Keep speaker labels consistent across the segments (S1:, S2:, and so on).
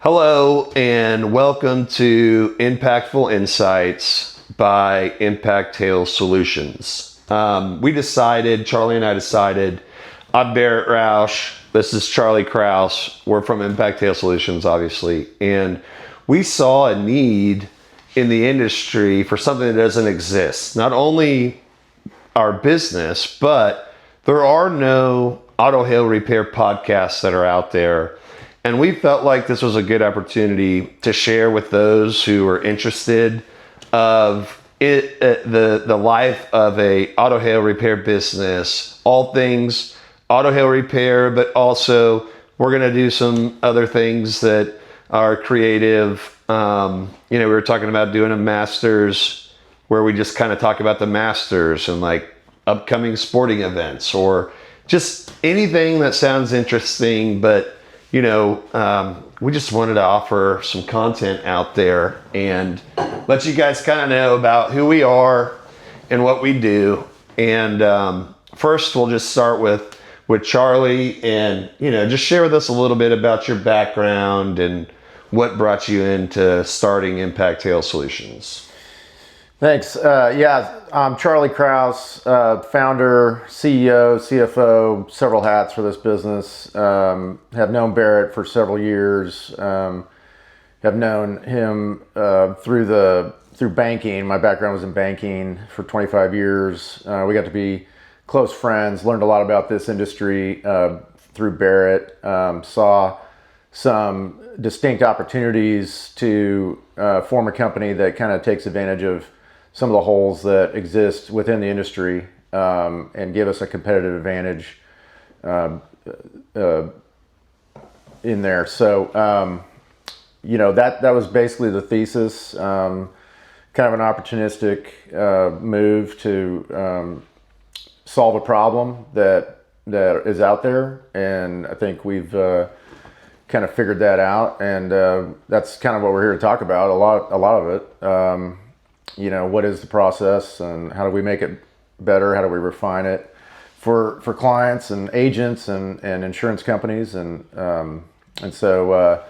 S1: Hello and welcome to Impactful Insights by Impact Hail Solutions. Charlie and I decided, I'm Barrett Roush, this is Charlie Crouse, we're from Impact Hail Solutions obviously, and we saw a need in the industry for something that doesn't exist. Not only our business, but there are no auto hail repair podcasts that are out there. And we felt like this was a good opportunity to share with those who are interested of the life of a auto hail repair business, all things auto hail repair, but also we're going to do some other things that are creative. We were talking about doing a Masters where we just kind of talk about the Masters and like upcoming sporting events or just anything that sounds interesting, but we just wanted to offer some content out there and let you guys kind of know about who we are and what we do. And first, we'll just start with Charlie and, just share with us a little bit about your background and what brought you into starting Impact Hail Solutions.
S2: Thanks. I'm Charlie Crouse, founder, CEO, CFO, several hats for this business. Have known Barrett for several years. Have known him through banking. My background was in banking for 25 years. We got to be close friends, learned a lot about this industry through Barrett. Saw some distinct opportunities to form a company that kind of takes advantage of some of the holes that exist within the industry and give us a competitive advantage in there. So, that was basically the thesis. Kind of an opportunistic move to solve a problem that is out there, and I think we've kind of figured that out, and that's kind of what we're here to talk about. A lot of it. What is the process and how do we make it better? How do we refine it for clients and agents and insurance companies? And so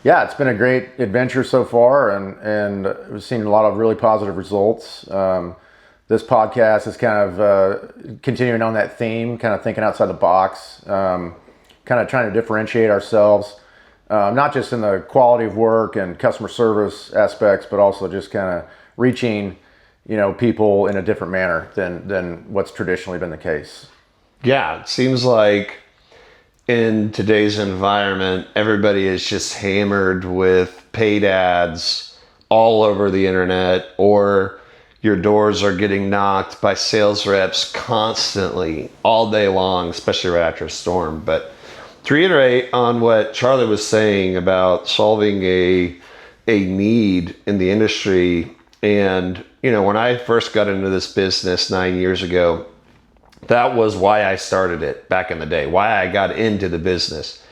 S2: it's been a great adventure so far, and we've seen a lot of really positive results. This podcast is kind of continuing on that theme, kind of thinking outside the box, kind of trying to differentiate ourselves, not just in the quality of work and customer service aspects, but also just kind of reaching, people in a different manner than what's traditionally been the case.
S1: Yeah, it seems like in today's environment, everybody is just hammered with paid ads all over the internet, or your doors are getting knocked by sales reps constantly all day long, especially right after a storm. But to reiterate on what Charlie was saying about solving a need in the industry, and when I first got into this business 9 years ago, that was why I started it back in the day, why I got into the business.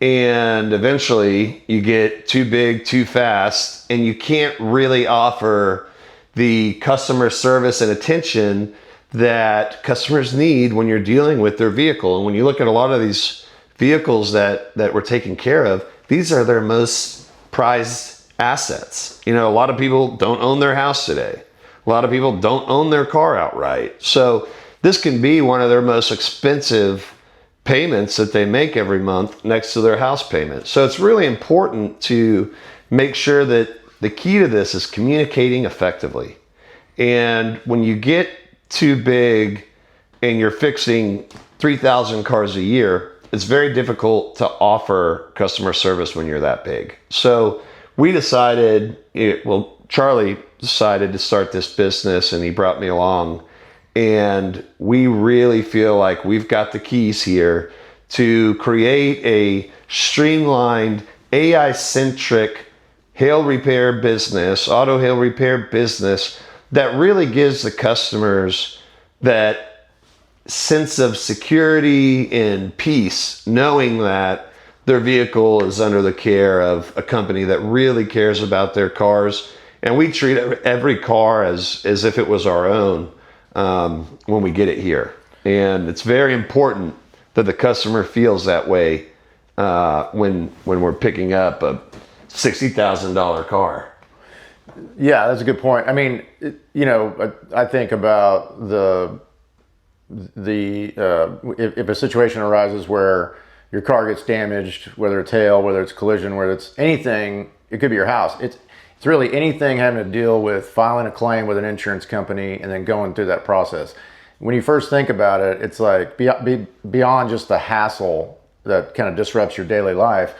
S1: And eventually you get too big too fast, and you can't really offer the customer service and attention that customers need when you're dealing with their vehicle. And when you look at a lot of these vehicles that we're taking care of, these are their most prized assets. A lot of people don't own their house today. A lot of people don't own their car outright. So this can be one of their most expensive payments that they make every month next to their house payment. So it's really important to make sure that the key to this is communicating effectively. And when you get too big and you're fixing 3,000 cars a year, it's very difficult to offer customer service when you're that big. So Charlie decided to start this business, and he brought me along, and we really feel like we've got the keys here to create a streamlined, AI-centric hail repair business, auto hail repair business that really gives the customers that sense of security and peace, knowing that their vehicle is under the care of a company that really cares about their cars. And we treat every car as if it was our own when we get it here. And it's very important that the customer feels that way when we're picking up a $60,000 car.
S2: Yeah, that's a good point. I mean, I think about if a situation arises where your car gets damaged, whether it's hail, whether it's collision, whether it's anything, it could be your house. It's really anything having to deal with filing a claim with an insurance company and then going through that process. When you first think about it, it's like beyond just the hassle that kind of disrupts your daily life.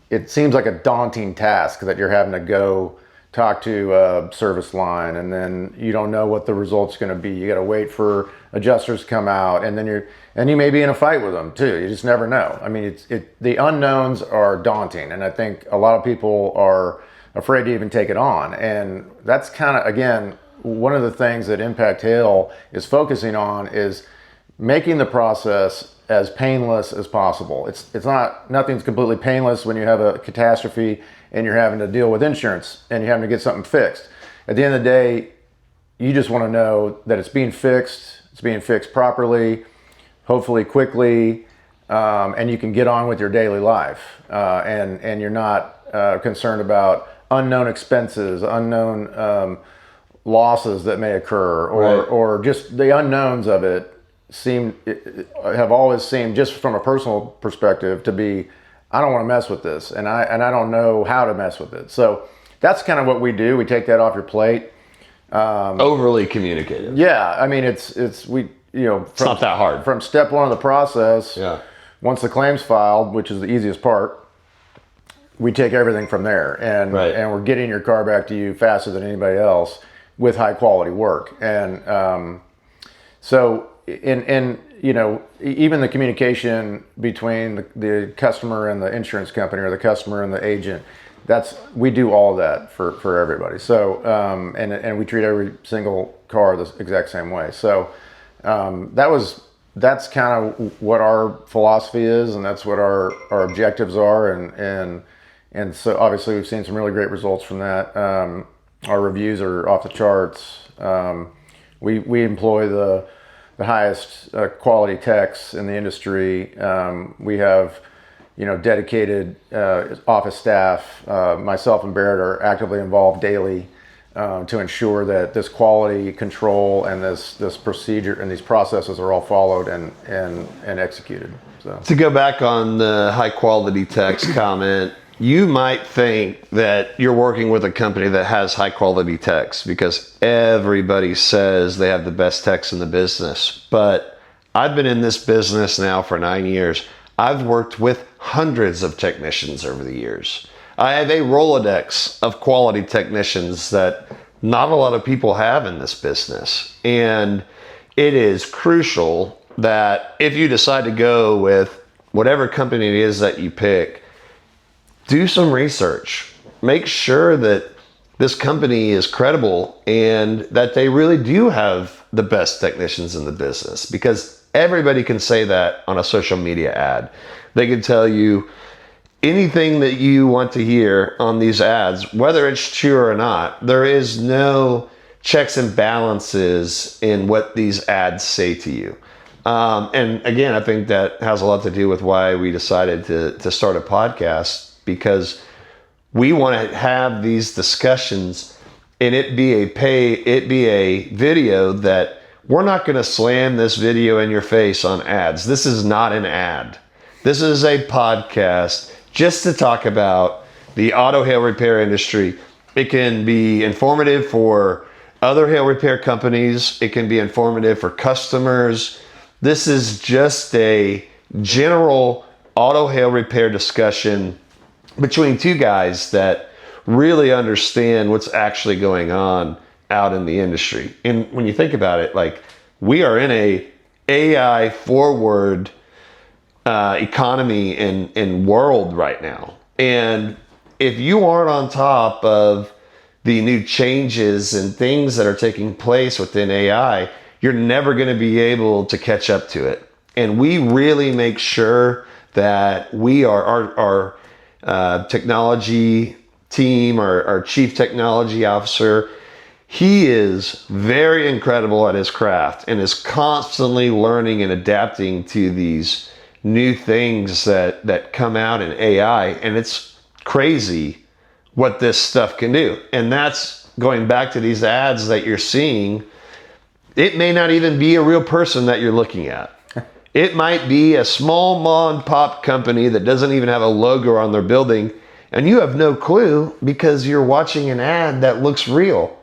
S2: It seems like a daunting task that you're having to go talk to a service line, and then you don't know what the result's going to be. You got to wait for adjusters to come out, and then you may be in a fight with them too. You just never know. I mean, the unknowns are daunting, and I think a lot of people are afraid to even take it on. And that's kind of, again, one of the things that Impact Hail is focusing on is making the process as painless as possible. Nothing's completely painless when you have a catastrophe and you're having to deal with insurance and you're having to get something fixed. At the end of the day, you just want to know that it's being fixed properly, hopefully quickly, and you can get on with your daily life. And you're not concerned about unknown expenses, unknown losses that may occur, or just the unknowns of it have always seemed, just from a personal perspective, to be, I don't want to mess with this, and I don't know how to mess with it. So that's kind of what we do. We take that off your plate.
S1: Overly communicative.
S2: Yeah, I mean, it's
S1: not that hard.
S2: From step one of the process.
S1: Yeah.
S2: Once the claim's filed, which is the easiest part, we take everything from there, and we're getting your car back to you faster than anybody else with high quality work. And even the communication between the customer and the insurance company, or the customer and the agent, we do all of that for everybody. So and we treat every single car the exact same way. So that's kind of what our philosophy is, and that's what our objectives are, and so obviously we've seen some really great results from that. Our reviews are off the charts. We employ the highest quality techs in the industry. We have dedicated office staff. Myself and Barrett are actively involved daily to ensure that this quality control and this procedure and these processes are all followed and executed. So
S1: to go back on the high quality techs comment, you might think that you're working with a company that has high quality techs because everybody says they have the best techs in the business. But I've been in this business now for 9 years. I've worked with hundreds of technicians over the years. I have a Rolodex of quality technicians that not a lot of people have in this business. And it is crucial that if you decide to go with whatever company it is that you pick, do some research. Make sure that this company is credible and that they really do have the best technicians in the business, because everybody can say that on a social media ad. They can tell you anything that you want to hear on these ads, whether it's true or not. There is no checks and balances in what these ads say to you. And again, I think that has a lot to do with why we decided to start a podcast, because we want to have these discussions and it be a video that we're not going to slam this video in your face on ads. This is not an ad. This is a podcast just to talk about the auto hail repair industry. It can be informative for other hail repair companies. It can be informative for customers. This is just a general auto hail repair discussion between two guys that really understand what's actually going on out in the industry. And when you think about it, like, we are in a AI forward economy and world right now. And if you aren't on top of the new changes and things that are taking place within AI, you're never going to be able to catch up to it. And we really make sure that we are our technology team, our chief technology officer, he is very incredible at his craft and is constantly learning and adapting to these new things that come out in AI, and it's crazy what this stuff can do. And that's going back to these ads that you're seeing. It may not even be a real person that you're looking at. It might be a small mom and pop company that doesn't even have a logo on their building, and you have no clue because you're watching an ad that looks real.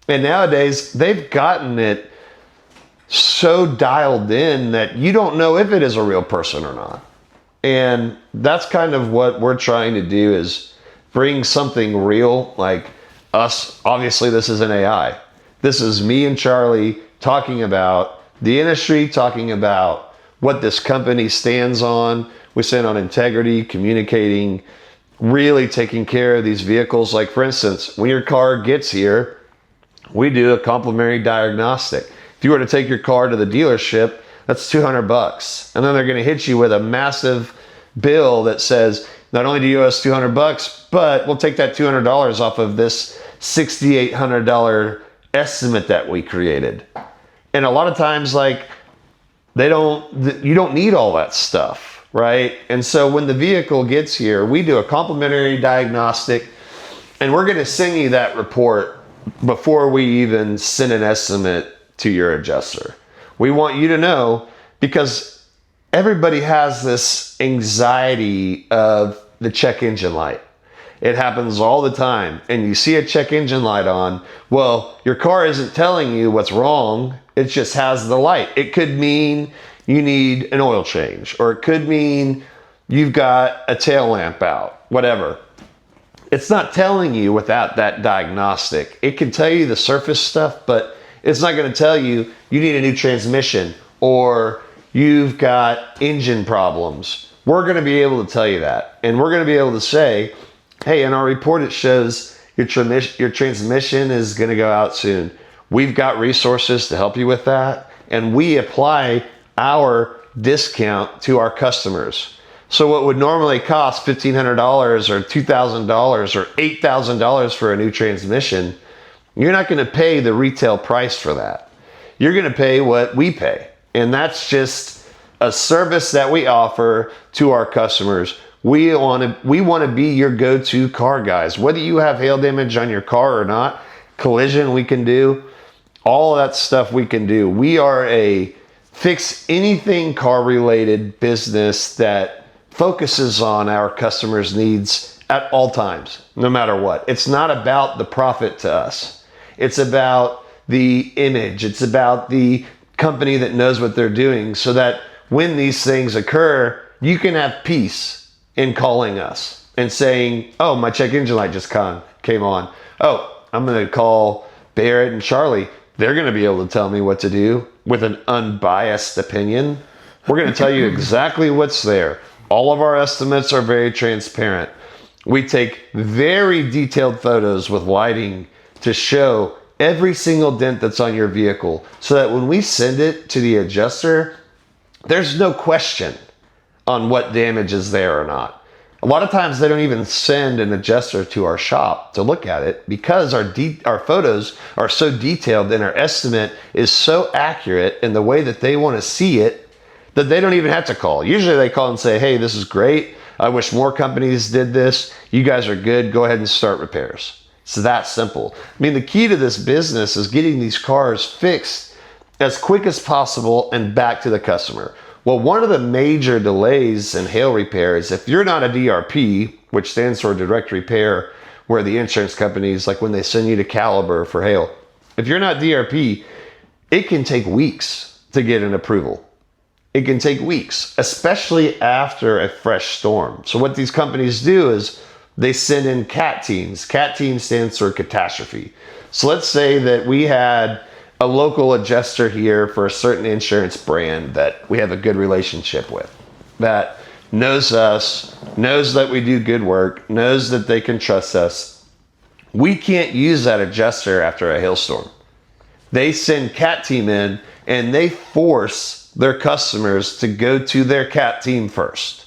S1: And nowadays, they've gotten it so dialed in that you don't know if it is a real person or not. And that's kind of what we're trying to do, is bring something real like us. Obviously, this is an AI. This is me and Charlie talking about the industry, talking about what this company stands on. We stand on integrity, communicating, really taking care of these vehicles. Like, for instance, when your car gets here, we do a complimentary diagnostic. If you were to take your car to the dealership, that's $200. And then they're going to hit you with a massive bill that says, not only do you owe us $200, but we'll take that $200 off of this $6,800 estimate that we created. And a lot of times, like, you don't need all that stuff, right? And so when the vehicle gets here, we do a complimentary diagnostic, and we're going to send you that report before we even send an estimate to your adjuster. We want you to know, because everybody has this anxiety of the check engine light. It happens all the time. And you see a check engine light on. Well, your car isn't telling you what's wrong. It just has the light. It could mean you need an oil change, or it could mean you've got a tail lamp out, whatever. It's not telling you without that diagnostic. It can tell you the surface stuff, but it's not going to tell you you need a new transmission or you've got engine problems. We're going to be able to tell you that. And we're going to be able to say, hey, in our report, it shows your transmission is going to go out soon. We've got resources to help you with that. And we apply our discount to our customers. So what would normally cost $1,500 or $2,000 or $8,000 for a new transmission, you're not going to pay the retail price for that. You're going to pay what we pay. And that's just a service that we offer to our customers. We want to be your go-to car guys. Whether you have hail damage on your car or not, collision we can do, all of that stuff we can do. We are a fix anything car related business that focuses on our customers' needs at all times, no matter what. It's not about the profit to us. It's about the image. It's about the company that knows what they're doing, so that when these things occur, you can have peace in calling us and saying, oh, my check engine light just came on. Oh, I'm going to call Barrett and Charlie. They're going to be able to tell me what to do with an unbiased opinion. We're going to tell you exactly what's there. All of our estimates are very transparent. We take very detailed photos with lighting to show every single dent that's on your vehicle, so that when we send it to the adjuster, there's no question on what damage is there or not. A lot of times they don't even send an adjuster to our shop to look at it, because our photos are so detailed and our estimate is so accurate in the way that they want to see it, that they don't even have to call. Usually they call and say, hey, this is great. I wish more companies did this. You guys are good. Go ahead and start repairs. It's that simple. I mean, the key to this business is getting these cars fixed as quick as possible and back to the customer. Well, one of the major delays in hail repair is if you're not a DRP, which stands for direct repair, where the insurance companies, like when they send you to Caliber for hail, if you're not DRP, it can take weeks to get an approval. It can take weeks, especially after a fresh storm. So what these companies do is they send in CAT teams. CAT team stands for catastrophe. So let's say that we had a local adjuster here for a certain insurance brand that we have a good relationship with, that knows us, knows that we do good work, knows that they can trust us. We can't use that adjuster after a hailstorm. They send CAT team in and they force their customers to go to their CAT team first.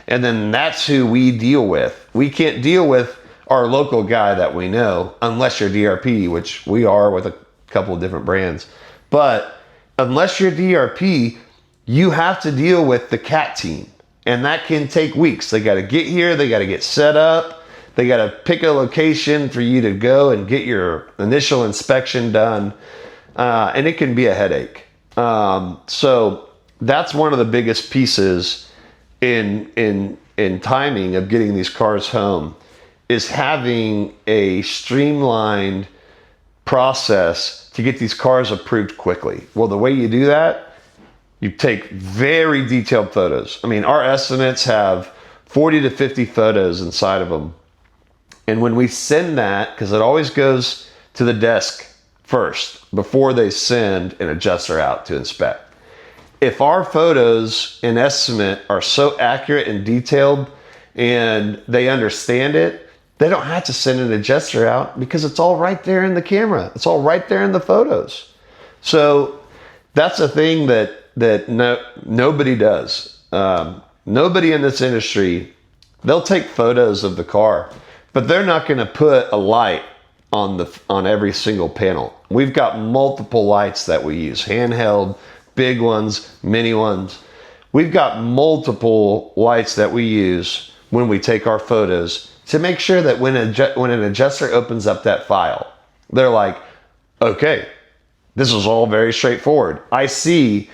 S1: And then that's who we deal with. We can't deal with our local guy that we know unless you're DRP, which we are with a couple of different brands. But unless you're DRP, you have to deal with the CAT team. And that can take weeks. They got to get here. They got to get set up. They got to pick a location for you to go and get your initial inspection done. And it can be a headache. So that's one of the biggest pieces in timing of getting these cars home, is having a streamlined process to get these cars approved quickly. Well, the way you do that, you take very detailed photos. I mean, our estimates have 40 to 50 photos inside of them. And when we send that, because it always goes to the desk first before they send an adjuster out to inspect. If our photos and estimate are so accurate and detailed and they understand it, they don't have to send an adjuster out because it's all right there in the camera. It's all right there in the photos. So that's a thing that nobody does. Nobody in this industry, they'll take photos of the car, but they're not going to put a light on every single panel. We've got multiple lights that we use, handheld, big ones, mini ones. We've got multiple lights that we use when we take our photos to make sure that when an adjuster opens up that file, they're like, okay, this is all very straightforward. I see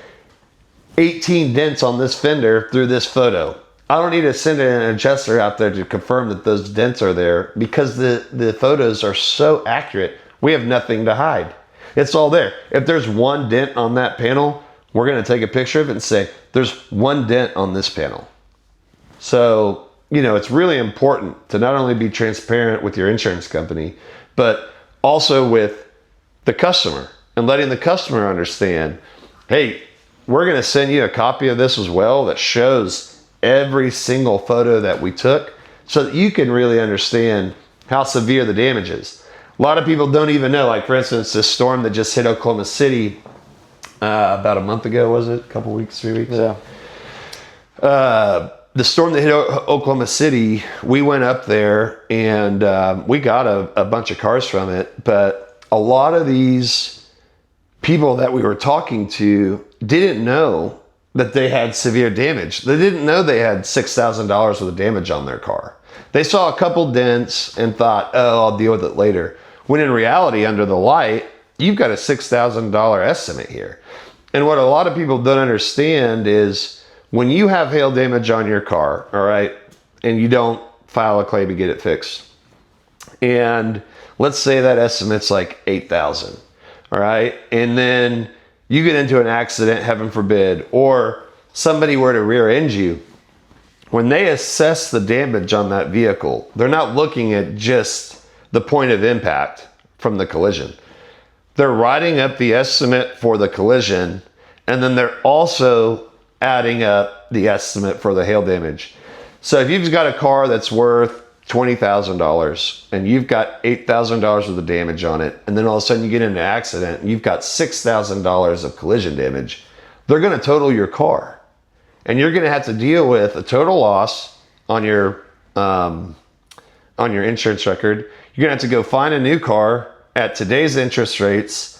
S1: 18 dents on this fender through this photo. I don't need to send an adjuster out there to confirm that those dents are there because the photos are so accurate. We have nothing to hide. It's all there. If there's one dent on that panel, we're going to take a picture of it and say, there's one dent on this panel. So, it's really important to not only be transparent with your insurance company, but also with the customer and letting the customer understand, hey, we're going to send you a copy of this as well that shows every single photo that we took so that you can really understand how severe the damage is. A lot of people don't even know, like for instance, this storm that just hit Oklahoma City about a month ago, was it? A couple weeks, 3 weeks?
S2: Yeah.
S1: The storm that hit Oklahoma City, we went up there and we got a bunch of cars from it, but a lot of these people that we were talking to didn't know that they had severe damage. They didn't know they had $6,000 worth of damage on their car. They saw a couple dents and thought, oh, I'll deal with it later. When in reality, under the light, you've got a $6,000 estimate here. And what a lot of people don't understand is when you have hail damage on your car, all right, and you don't file a claim to get it fixed, and let's say that estimate's like $8,000, all right, and then you get into an accident, heaven forbid, or somebody were to rear end you, when they assess the damage on that vehicle, they're not looking at just the point of impact from the collision. They're writing up the estimate for the collision, and then they're also adding up the estimate for the hail damage. So if you've got a car that's worth $20,000 and you've got $8,000 worth of damage on it, and then all of a sudden you get in an accident and you've got $6,000 of collision damage, they're going to total your car. And you're going to have to deal with a total loss on your insurance record. You're going to have to go find a new car at today's interest rates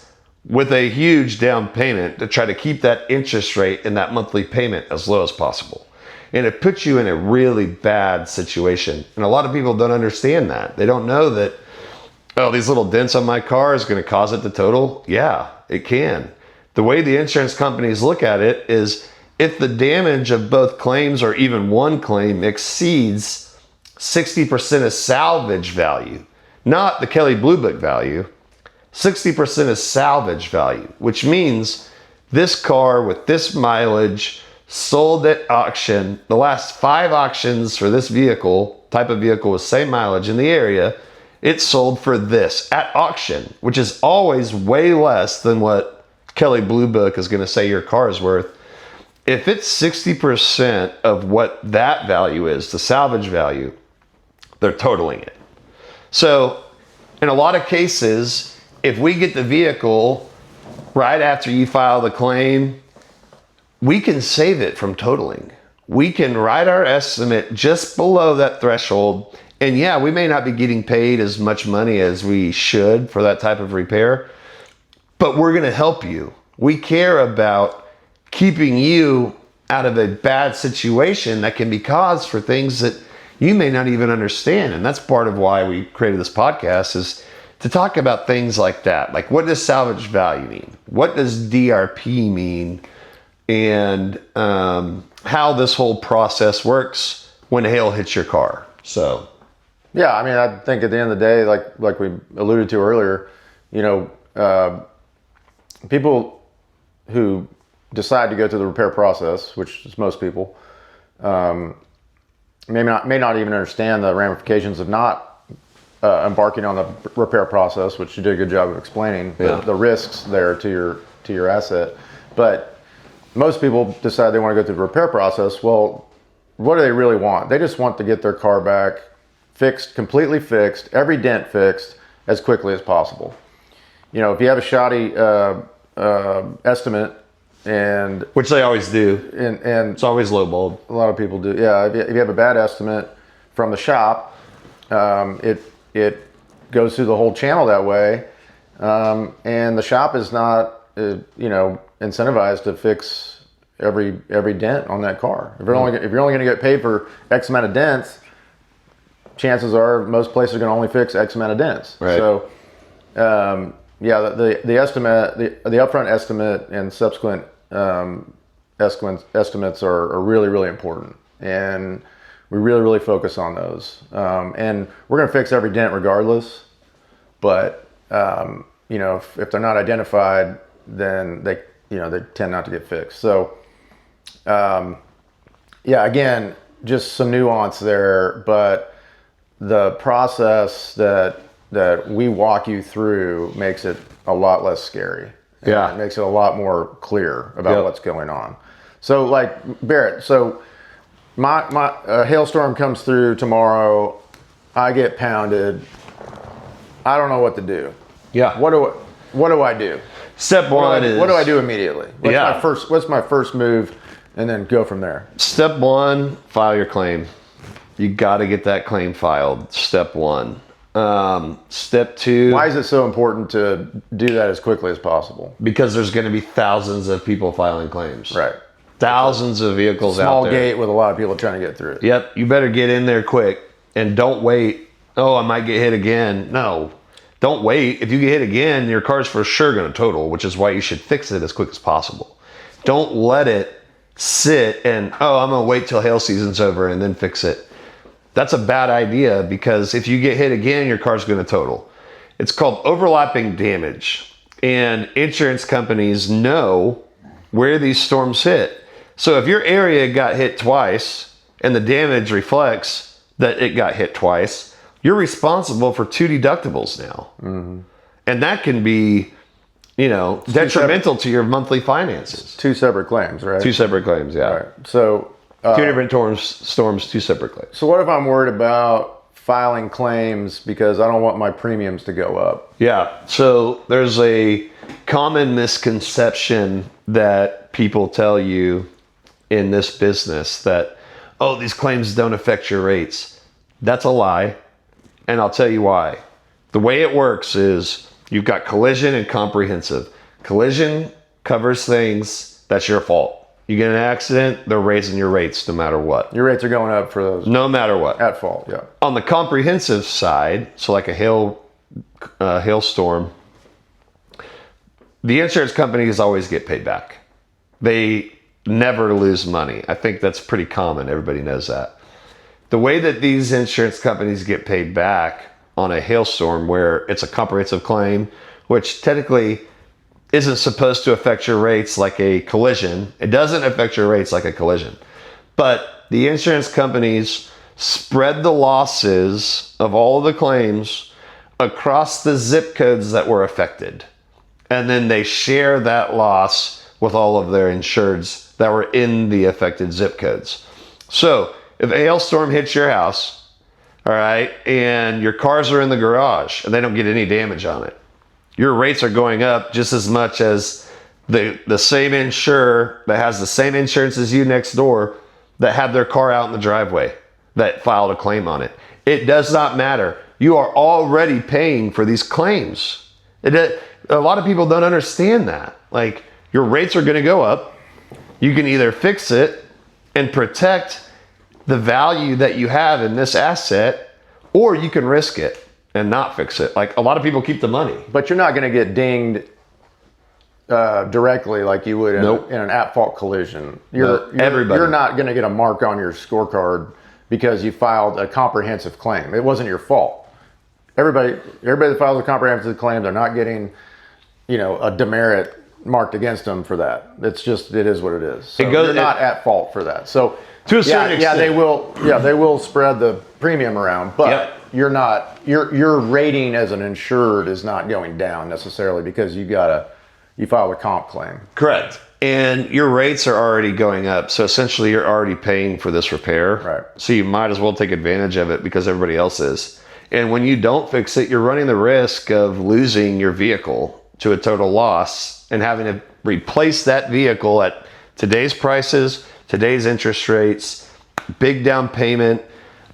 S1: with a huge down payment to try to keep that interest rate and that monthly payment as low as possible. And it puts you in a really bad situation. And a lot of people don't understand that. They don't know that, oh, these little dents on my car is going to cause it to total. Yeah, it can. The way the insurance companies look at it is if the damage of both claims or even one claim exceeds 60% of salvage value, not the Kelley Blue Book value, 60% is salvage value, which means this car with this mileage sold at auction, the last 5 auctions for this vehicle, type of vehicle with same mileage in the area, it sold for this at auction, which is always way less than what Kelley Blue Book is going to say your car is worth. If it's 60% of what that value is, the salvage value, they're totaling it. So in a lot of cases, if we get the vehicle right after you file the claim, we can save it from totaling. We can write our estimate just below that threshold. And yeah, we may not be getting paid as much money as we should for that type of repair, but we're going to help you. We care about keeping you out of a bad situation that can be caused for things that you may not even understand. And that's part of why we created this podcast, is to talk about things like that. Like, what does salvage value mean? What does DRP mean? And how this whole process works when hail hits your car. So,
S2: yeah, I mean, I think at the end of the day, like we alluded to earlier, you know, people who decide to go through the repair process, which is most people, may not even understand the ramifications of not embarking on the repair process, which you did a good job of explaining, the risks there to your asset. But most people decide they want to go through the repair process. Well, what do they really want? They just want to get their car back fixed, completely fixed, every dent fixed as quickly as possible. You know, if you have a shoddy estimate, and
S1: which they always do,
S2: and
S1: it's always lowballed.
S2: A lot of people do. Yeah, if you have a bad estimate from the shop, it goes through the whole channel that way, and the shop is not incentivized to fix every dent on that car. If you're only going to get paid for X amount of dents, chances are most places are going to only fix X amount of dents.
S1: Right.
S2: So, the estimate, the upfront estimate and subsequent estimates are really, really important, and we really focus on those. And we're going to fix every dent regardless, but if they're not identified, then they tend not to get fixed. So, again, just some nuance there, but the process that we walk you through makes it a lot less scary.
S1: Yeah.
S2: It makes it a lot more clear about what's going on. So, like, Barrett, so my hailstorm comes through tomorrow, I get pounded, I don't know what to do.
S1: Yeah.
S2: What do I do?
S1: Step one is...
S2: What do I do immediately? What's my first move, and then go from there?
S1: Step one, file your claim. You got to get that claim filed. Step one. Step two.
S2: Why is it so important to do that as quickly as possible?
S1: Because there's going to be thousands of people filing claims.
S2: Right.
S1: Thousands of vehicles out
S2: Small
S1: there.
S2: gate with a lot of people trying to get through it.
S1: Yep. You better get in there quick and don't wait. Oh, I might get hit again. No. Don't wait. If you get hit again, your car's for sure going to total, which is why you should fix it as quick as possible. Don't let it sit and, I'm going to wait till hail season's over and then fix it. That's a bad idea, because if you get hit again, your car's going to total. It's called overlapping damage. And insurance companies know where these storms hit. So if your area got hit twice and the damage reflects that it got hit twice, you're responsible for 2 deductibles now. Mm-hmm. And that can be, detrimental to your monthly finances.
S2: 2 separate claims, right?
S1: 2 separate claims, yeah.
S2: All right. So
S1: 2 different storms, 2 separate claims.
S2: So what if I'm worried about filing claims because I don't want my premiums to go up?
S1: Yeah. So there's a common misconception that people tell you in this business that, these claims don't affect your rates. That's a lie. And I'll tell you why. The way it works is you've got collision and comprehensive. Collision covers things that's your fault. You get in an accident, they're raising your rates no matter what.
S2: Your rates are going up for those.
S1: No matter what.
S2: At fault, yeah.
S1: On the comprehensive side, so like a hailstorm, the insurance companies always get paid back. They never lose money. I think that's pretty common. Everybody knows that. The way that these insurance companies get paid back on a hailstorm, where it's a comprehensive claim, which technically isn't supposed to affect your rates like a collision. It doesn't affect your rates like a collision. But the insurance companies spread the losses of all of the claims across the zip codes that were affected. And then they share that loss with all of their insureds that were in the affected zip codes. So if a hailstorm hits your house, all right, and your cars are in the garage and they don't get any damage on it, your rates are going up just as much as the same insurer that has the same insurance as you next door that had their car out in the driveway that filed a claim on it. It does not matter. You are already paying for these claims. A lot of people don't understand that. Like, your rates are going to go up. You can either fix it and protect the value that you have in this asset, or you can risk it and not fix it. Like, a lot of people keep the money.
S2: But you're not going to get dinged directly like you would in an at-fault collision. You're not going to get a mark on your scorecard because you filed a comprehensive claim. It wasn't your fault. Everybody that files a comprehensive claim, they're not getting, a demerit marked against them for that. It is what it is. So you're not at fault for that. So
S1: to a certain extent,
S2: they will spread the premium around, but you're not, your rating as an insured is not going down necessarily because you filed a comp claim.
S1: Correct. And your rates are already going up. So essentially you're already paying for this repair.
S2: Right.
S1: So you might as well take advantage of it because everybody else is. And when you don't fix it, you're running the risk of losing your vehicle to a total loss and having to replace that vehicle at today's prices, today's interest rates, big down payment.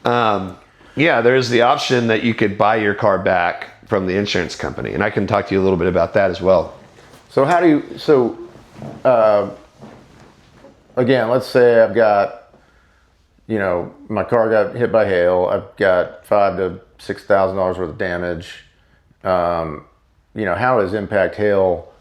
S1: There's the option that you could buy your car back from the insurance company. And I can talk to you a little bit about that as well.
S2: So again, let's say I've got, my car got hit by hail. I've got $5,000 to $6,000 worth of damage. How does Impact Hail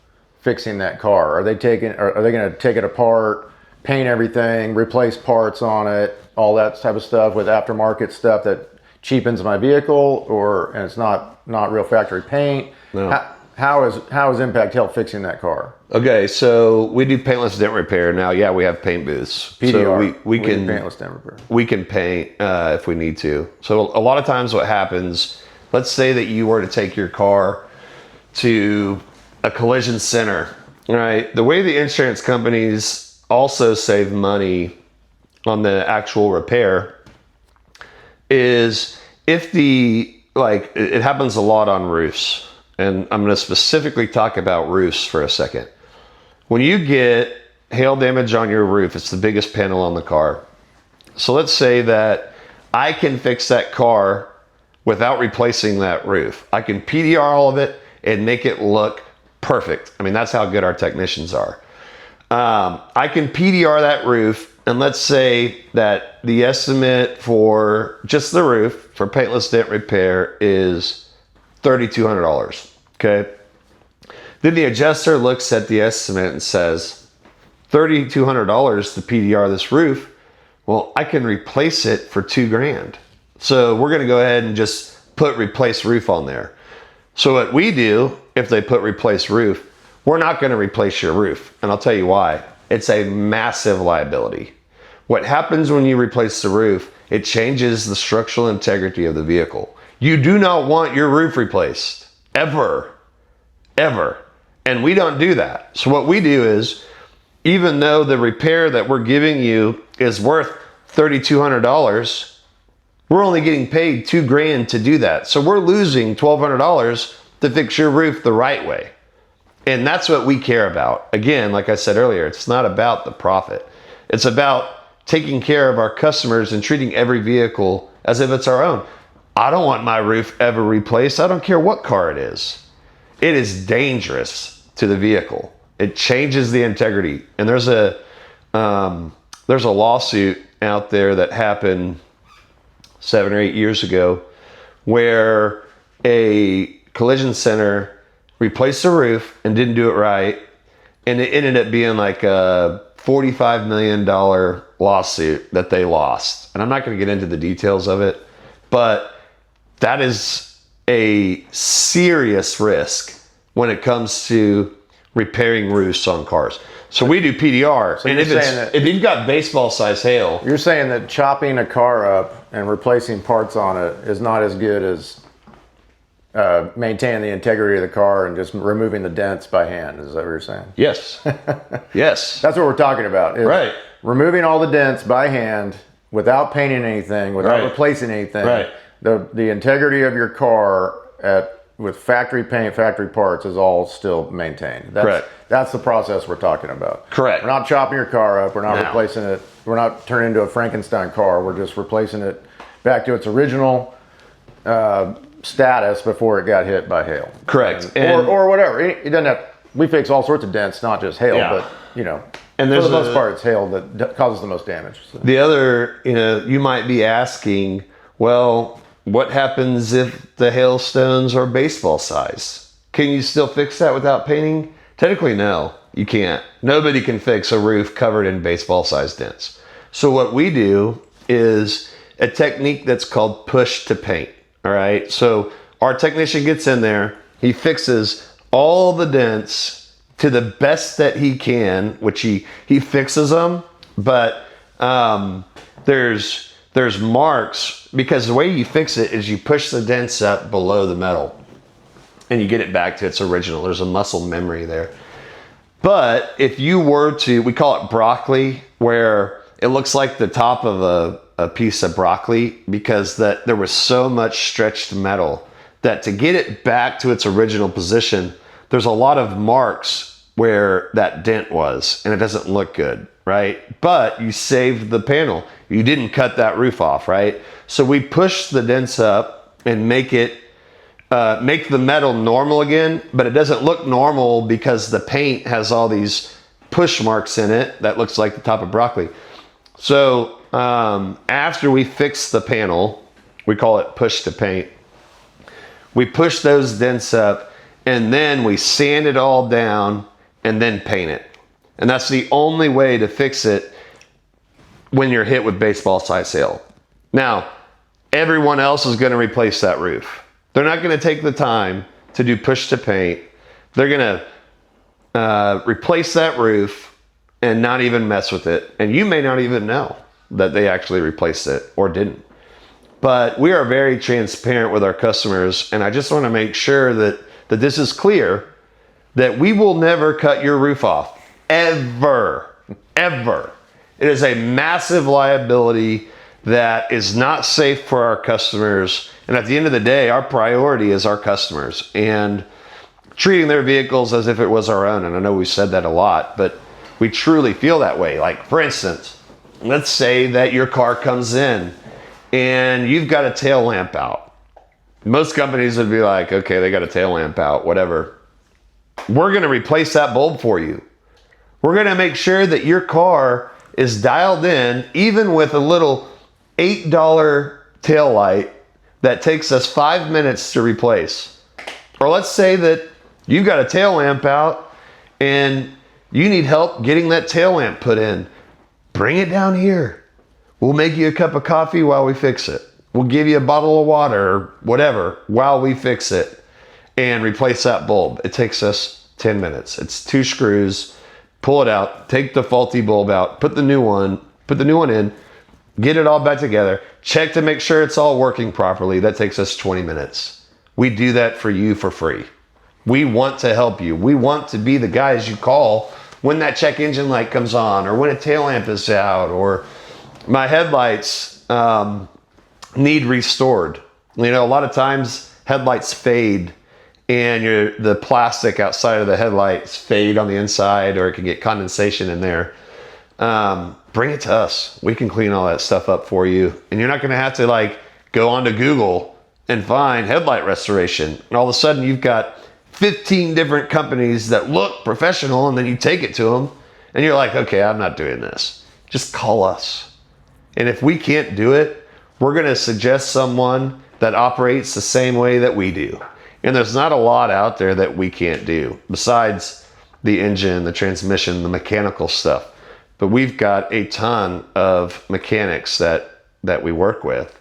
S2: fixing that car? Are they going to take it apart, paint everything, replace parts on it, all that type of stuff with aftermarket stuff that cheapens my vehicle, and it's not real factory paint?
S1: No.
S2: How is Impact Hail fixing that car?
S1: Okay, so we do paintless dent repair now. Yeah, we have paint booths.
S2: PDR.
S1: So we can
S2: paintless dent repair.
S1: We can paint if we need to. So a lot of times what happens, let's say that you were to take your car to a collision center, right? The way the insurance companies also save money on the actual repair is if it happens a lot on roofs. And I'm going to specifically talk about roofs for a second. When you get hail damage on your roof, it's the biggest panel on the car. So let's say that I can fix that car without replacing that roof. I can PDR all of it and make it look perfect. I mean, that's how good our technicians are. I can PDR that roof, and let's say that the estimate for just the roof for paintless dent repair is $3,200. Okay. Then the adjuster looks at the estimate and says, $3,200 to PDR this roof. Well, I can replace it for $2,000. So we're going to go ahead and just put replace roof on there. So what we do, if they put replace roof, we're not going to replace your roof. And I'll tell you why. It's a massive liability. What happens when you replace the roof, it changes the structural integrity of the vehicle. You do not want your roof replaced, ever. And we don't do that. So what we do is, even though the repair that we're giving you is worth $3,200, we're only getting paid $2,000 to do that. So we're losing $1,200 to fix your roof the right way. And that's what we care about. Again, like I said earlier, it's not about the profit. It's about taking care of our customers and treating every vehicle as if it's our own. I don't want my roof ever replaced. I don't care what car it is. It is dangerous to the vehicle. It changes the integrity. And there's a lawsuit out there that happened 7 or 8 years ago where a collision center replaced the roof and didn't do it right. And it ended up being like a $45 million lawsuit that they lost. And I'm not going to get into the details of it, but that is a serious risk when it comes to repairing roofs on cars. So we do PDR.
S2: So
S1: and if you've got baseball size hail.
S2: You're saying that chopping a car up and replacing parts on it is not as good as maintaining the integrity of the car and just removing the dents by hand. Is that what you're saying?
S1: Yes. Yes.
S2: That's what we're talking about.
S1: Right.
S2: Removing all the dents by hand without painting anything, without replacing anything.
S1: Right.
S2: The integrity of your car with factory paint, factory parts is all still maintained.
S1: Correct.
S2: That's the process we're talking about.
S1: Correct.
S2: We're not chopping your car up. We're not replacing it. We're not turning it into a Frankenstein car. We're just replacing it back to its original status before it got hit by hail.
S1: Correct.
S2: Or whatever. It doesn't have. We fix all sorts of dents, not just hail, but
S1: And
S2: For
S1: there's
S2: the most part, it's hail that causes the most damage. So.
S1: the other, you might be asking, well, what happens if the hailstones are baseball size? Can you still fix that without painting? Technically, no, you can't. Nobody can fix a roof covered in baseball sized dents. So what we do is a technique that's called push to paint. All right. So our technician gets in there, he fixes all the dents to the best that he can, which he fixes them, but there's marks, because the way you fix it is you push the dents up below the metal and you get it back to its original. There's a muscle memory there. But if you were to, we call it broccoli, where it looks like the top of a piece of broccoli, because there was so much stretched metal that to get it back to its original position, there's a lot of marks where that dent was, and it doesn't look good, right? But you saved the panel. You didn't cut that roof off, right? So we push the dents up and make the metal normal again, but it doesn't look normal because the paint has all these push marks in it that looks like the top of broccoli. So after we fix the panel, we call it push to paint. We push those dents up, and then we sand it all down and then paint it. And that's the only way to fix it when you're hit with baseball size hail. Now, everyone else is going to replace that roof. They're not going to take the time to do push to paint. They're going to replace that roof and not even mess with it. And you may not even know that they actually replaced it or didn't. But we are very transparent with our customers, and I just want to make sure that this is clear, that we will never cut your roof off. Ever. Ever. It is a massive liability that is not safe for our customers. And at the end of the day, our priority is our customers and treating their vehicles as if it was our own. And I know we've said that a lot, but we truly feel that way. Like, for instance, let's say that your car comes in and you've got a tail lamp out. Most companies would be like, okay, they got a tail lamp out, whatever. We're going to replace that bulb for you. We're going to make sure that your car is dialed in, even with a little $8 tail light that takes us 5 minutes to replace. Or let's say that you've got a tail lamp out and you need help getting that tail lamp put in. Bring it down here. We'll make you a cup of coffee while we fix it. We'll give you a bottle of water or whatever while we fix it and replace that bulb. It takes us 10 minutes. It's 2 screws. Pull it out, take the faulty bulb out, put the new one in, get it all back together, check to make sure it's all working properly. That takes us 20 minutes. We do that for you for free. We want to help you. We want to be the guys you call when that check engine light comes on, or when a tail lamp is out, or my headlights need restored. You know, a lot of times headlights fade and the plastic outside of the headlights fade on the inside, or it can get condensation in there. Bring it to us. We can clean all that stuff up for you. And you're not going to have to go onto Google and find headlight restoration. And all of a sudden you've got 15 different companies that look professional, and then you take it to them and you're like, okay, I'm not doing this. Just call us. And if we can't do it, we're going to suggest someone that operates the same way that we do. And there's not a lot out there that we can't do besides the engine, the transmission, the mechanical stuff. But we've got a ton of mechanics that we work with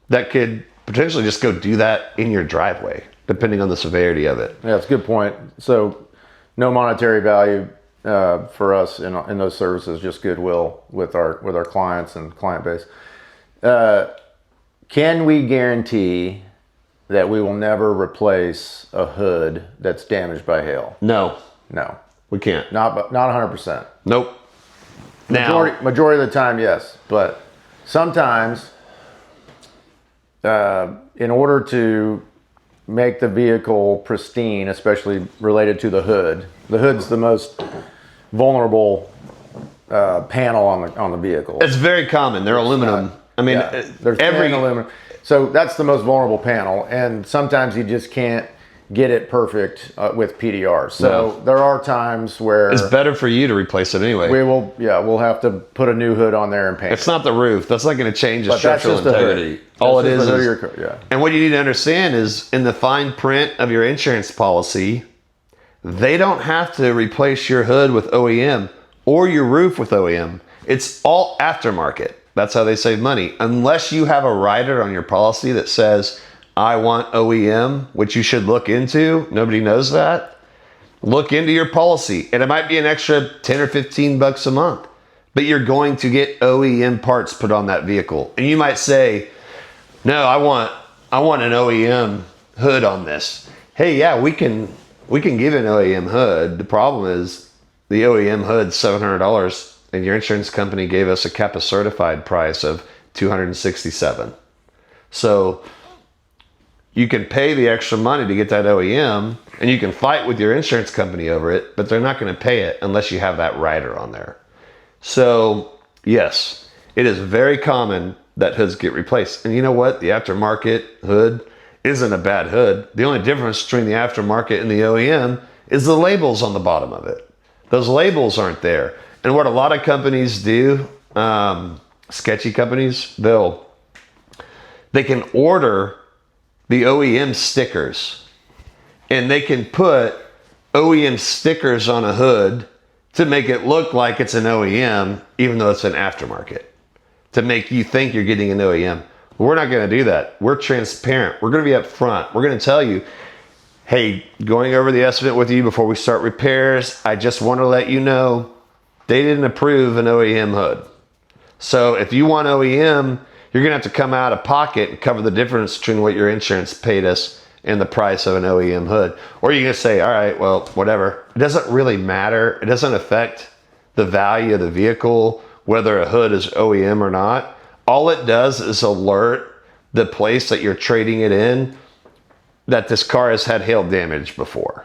S1: that could potentially just go do that in your driveway, depending on the severity of it.
S2: Yeah, that's a good point. So no monetary value for us in those services, just goodwill with our clients and client base. Can we guarantee that we will never replace a hood that's damaged by hail?
S1: No,
S2: We can't. Not 100%.
S1: Nope.
S2: Majority of the time, yes. But sometimes, in order to make the vehicle pristine, especially related to the hood's the most vulnerable panel on the vehicle.
S1: It's very common. They're aluminum.
S2: There's every aluminum. So that's the most vulnerable panel, and sometimes you just can't get it perfect with PDR. So there are times where
S1: It's better for you to replace it anyway.
S2: we'll have to put a new hood on there and paint
S1: It's not the roof. That's not going to change the
S2: But that's
S1: structural
S2: just the hood.
S1: integrity. All it
S2: That's
S1: is
S2: just the hood
S1: is,
S2: of your car, yeah.
S1: and what you need to understand is in the fine print of your insurance policy, they don't have to replace your hood with OEM or your roof with OEM. It's all aftermarket. That's how they save money. Unless you have a rider on your policy that says, I want OEM, which you should look into. Nobody knows that. Look into your policy. And it might be an extra 10 or 15 bucks a month, but you're going to get OEM parts put on that vehicle. And you might say, no, I want an OEM hood on this. Hey, yeah, we can give an OEM hood. The problem is the OEM hood's $700 and your insurance company gave us a CAPA certified price of $267. So you can pay the extra money to get that OEM and you can fight with your insurance company over it, but they're not going to pay it unless you have that rider on there. So yes, it is very common that hoods get replaced. And you know what? The aftermarket hood isn't a bad hood. The only difference between the aftermarket and the OEM is the labels on the bottom of it. Those labels aren't there. And what a lot of companies do, sketchy companies, they can order the OEM stickers and they can put OEM stickers on a hood to make it look like it's an OEM, even though it's an aftermarket, to make you think you're getting an OEM. We're not going to do that. We're transparent. We're going to be up front. We're going to tell you, hey, going over the estimate with you before we start repairs, I just want to let you know they didn't approve an OEM hood. So if you want OEM, you're going to have to come out of pocket and cover the difference between what your insurance paid us and the price of an OEM hood. Or you can say, all right, well, whatever. It doesn't really matter. It doesn't affect the value of the vehicle, whether a hood is OEM or not. All it does is alert the place that you're trading it in that this car has had hail damage before.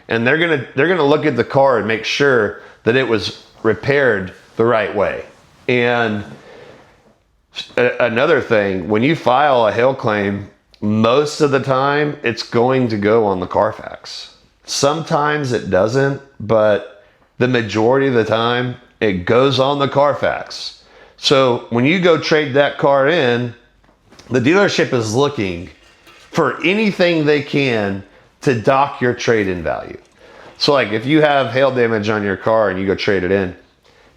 S1: And they're gonna look at the car and make sure that it was repaired the right way. And another thing, when you file a hail claim, most of the time it's going to go on the Carfax. Sometimes it doesn't, but the majority of the time it goes on the Carfax. So when you go trade that car in, the dealership is looking for anything they can to dock your trade-in value. So like if you have hail damage on your car and you go trade it in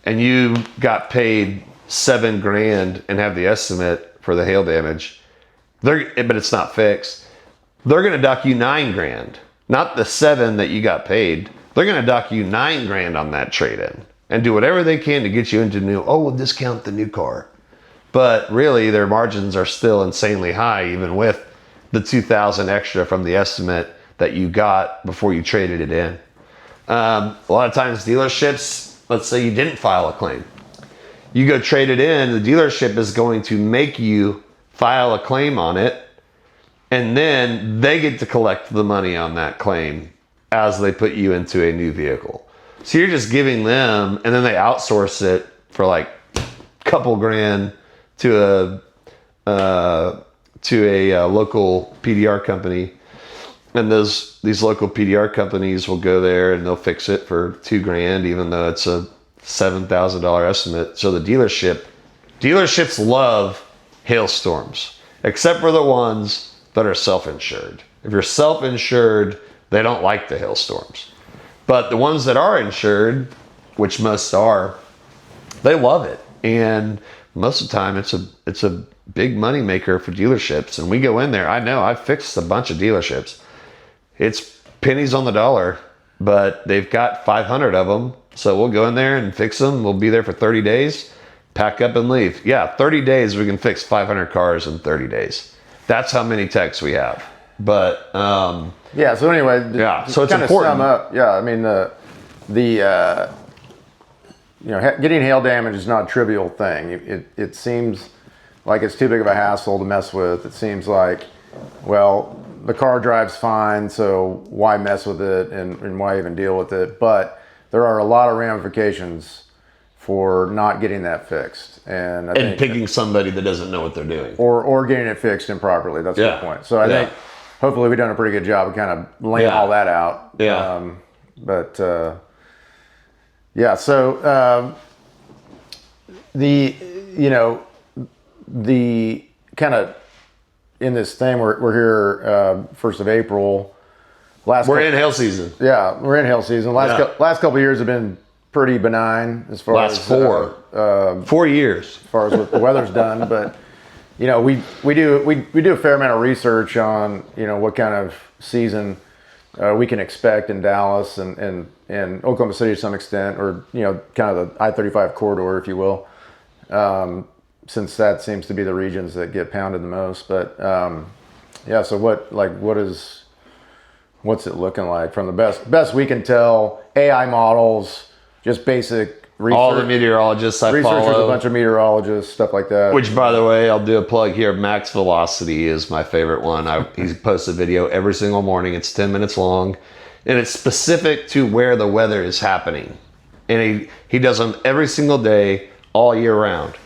S1: and you got paid $7,000 and have the estimate for the hail damage, but it's not fixed, they're going to dock you $9,000, not the $7,000 that you got paid. They're going to dock you $9,000 on that trade-in and do whatever they can to get you into new. Oh, we'll discount the new car, but really their margins are still insanely high, even with the $2,000 extra from the estimate that you got before you traded it in. A lot of times dealerships, let's say you didn't file a claim, you go trade it in, the dealership is going to make you file a claim on it, and then they get to collect the money on that claim as they put you into a new vehicle. So you're just giving them, and then they outsource it for like a couple grand to a local PDR company. And these local PDR companies will go there and they'll fix it for $2,000, even though it's a $7,000 estimate. So the dealerships love hailstorms, except for the ones that are self-insured. If you're self-insured, they don't like the hailstorms. But the ones that are insured, which most are, they love it. And most of the time it's a big money maker for dealerships. And we go in there, I know I've fixed a bunch of dealerships. It's pennies on the dollar, but they've got 500 of them. So we'll go in there and fix them. We'll be there for 30 days, pack up and leave. Yeah, 30 days, we can fix 500 cars in 30 days. That's how many techs we have. But
S2: yeah, so anyway,
S1: yeah, so it's
S2: kind
S1: important.
S2: Of sum up, yeah, I mean getting hail damage is not a trivial thing. It seems like it's too big of a hassle to mess with. It seems like, well, the car drives fine, so why mess with it and why even deal with it? But there are a lot of ramifications for not getting that fixed. And
S1: picking somebody that doesn't know what they're doing.
S2: Or getting it fixed improperly. That's a good point. So I think hopefully we've done a pretty good job of kind of laying all that out.
S1: Yeah.
S2: Yeah. So the kind of in this thing, we're here 1st of April.
S1: We're in hail season.
S2: Yeah, we're in hail season. Last couple of years have been pretty benign as far as
S1: 4 years
S2: as far as what the weather's done. But we do a fair amount of research on what kind of season we can expect in Dallas and Oklahoma City to some extent, or kind of the I-35 corridor, if you will, since that seems to be the regions that get pounded the most. But so what's it looking like from the best we can tell? AI models, just basic research.
S1: All the meteorologists I
S2: researchers,
S1: follow.
S2: a bunch of meteorologists, stuff like that.
S1: Which, by the way, I'll do a plug here. Max Velocity is my favorite one. He posts a video every single morning. It's 10 minutes long, and it's specific to where the weather is happening. And he does them every single day, all year round.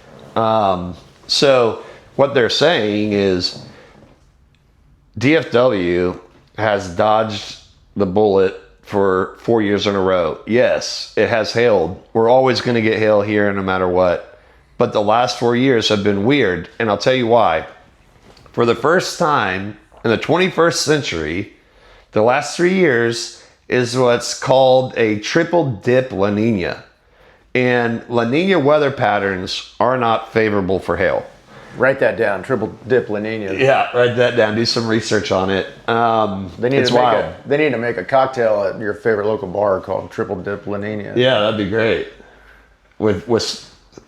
S1: So what they're saying is DFW has dodged the bullet for 4 years in a row. Yes, it has hailed. We're always going to get hail here no matter what. But the last 4 years have been weird, and I'll tell you why. For the first time in the 21st century, the last 3 years is what's called a triple dip La Nina. And La Nina weather patterns are not favorable for hail.
S2: Write that down. Triple dip La Nina.
S1: Yeah, write that down. Do some research on it.
S2: They need to make a cocktail at your favorite local bar called Triple Dip La Nina.
S1: Yeah, that'd be great. With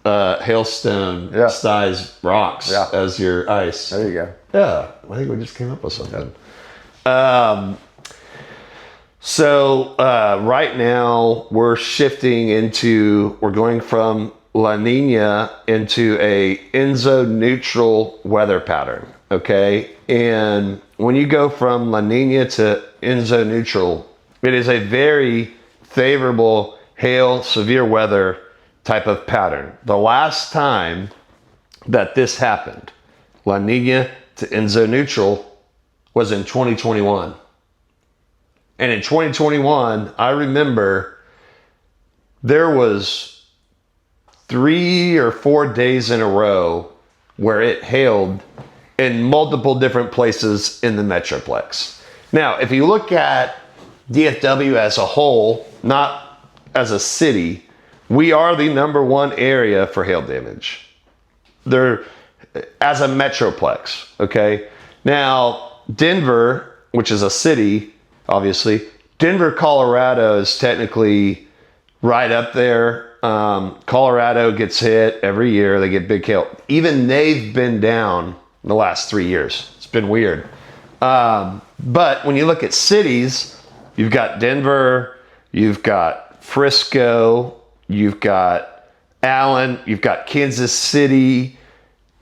S1: hailstone size rocks as your ice.
S2: There you go.
S1: Yeah, I think we just came up with something. So right now we're going from La Nina into a Enso neutral weather pattern, okay? And when you go from La Nina to Enso neutral, it is a very favorable hail, severe weather type of pattern. The last time that this happened, La Nina to Enso neutral, was in 2021. And in 2021, I remember there was 3 or 4 days in a row where it hailed in multiple different places in the Metroplex. Now, if you look at DFW as a whole, not as a city, we are the #1 area for hail damage. They're as a Metroplex, okay? Now, Denver, which is a city, obviously, Denver, Colorado is technically right up there. Colorado gets hit every year. They get big hail. Even they've been down in the last 3 years. It's been weird. But when you look at cities, you've got Denver, you've got Frisco, you've got Allen, you've got Kansas City.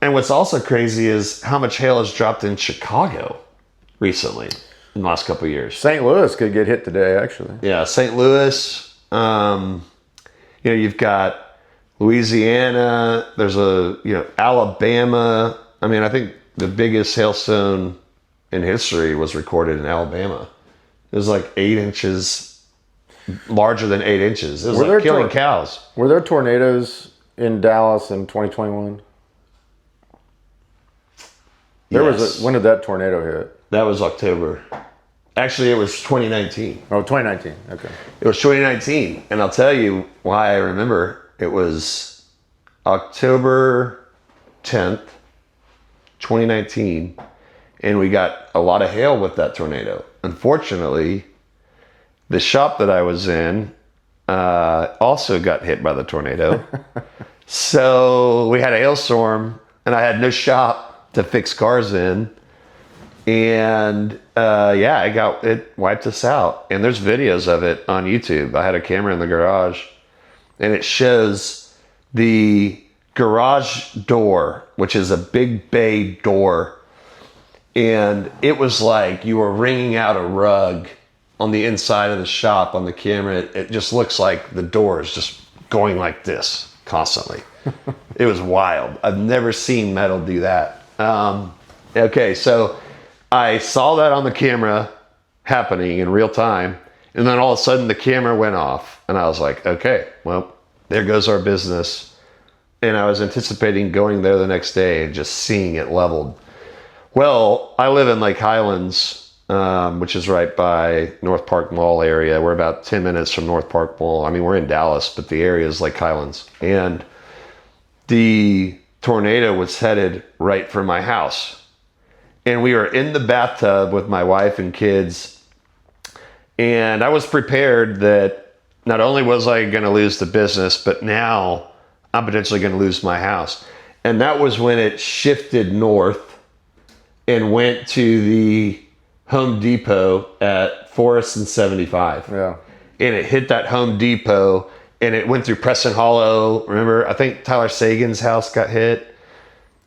S1: And what's also crazy is how much hail has dropped in Chicago recently in the last couple of years.
S2: St. Louis could get hit today, actually.
S1: Yeah, St. Louis. You've got Louisiana. There's Alabama. I mean, I think the biggest hailstone in history was recorded in Alabama. It was like 8 inches, larger than 8 inches. It was like killing cows.
S2: Were there tornadoes in Dallas in 2021? When did that tornado hit?
S1: That was October. Actually, it was 2019.
S2: Oh, 2019. Okay.
S1: It was 2019. And I'll tell you why I remember. It was October 10th, 2019. And we got a lot of hail with that tornado. Unfortunately, the shop that I was in also got hit by the tornado. So we had a hailstorm, and I had no shop to fix cars in. And it wiped us out. And there's videos of it on YouTube. I had a camera in the garage, and it shows the garage door, which is a big bay door. And it was like you were wringing out a rug on the inside of the shop on the camera. It just looks like the door is just going like this constantly. It was wild. I've never seen metal do that. Okay, so I saw that on the camera happening in real time. And then all of a sudden the camera went off. And I was like, okay, well, there goes our business. And I was anticipating going there the next day and just seeing it leveled. Well, I live in Lake Highlands, which is right by North Park Mall area. We're about 10 minutes from North Park Mall. I mean, we're in Dallas, but the area is Lake Highlands. And the tornado was headed right for my house. And we were in the bathtub with my wife and kids. And I was prepared that not only was I going to lose the business, but now I'm potentially going to lose my house. And that was when it shifted north and went to the Home Depot at Forest and 75.
S2: Yeah.
S1: And it hit that Home Depot and it went through Preston Hollow. Remember, I think Tyler Sagan's house got hit.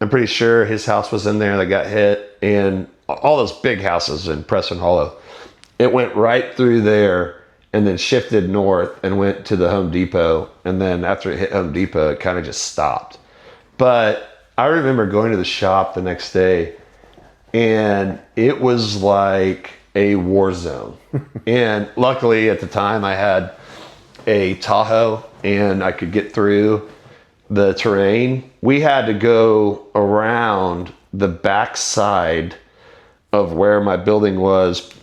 S1: I'm pretty sure his house was in there that got hit. And all those big houses in Preston Hollow. It went right through there and then shifted north and went to the Home Depot. And then after it hit Home Depot, it kind of just stopped. But I remember going to the shop the next day and it was like a war zone. And luckily at the time I had a Tahoe and I could get through the terrain. We had to go around the back side of where my building was,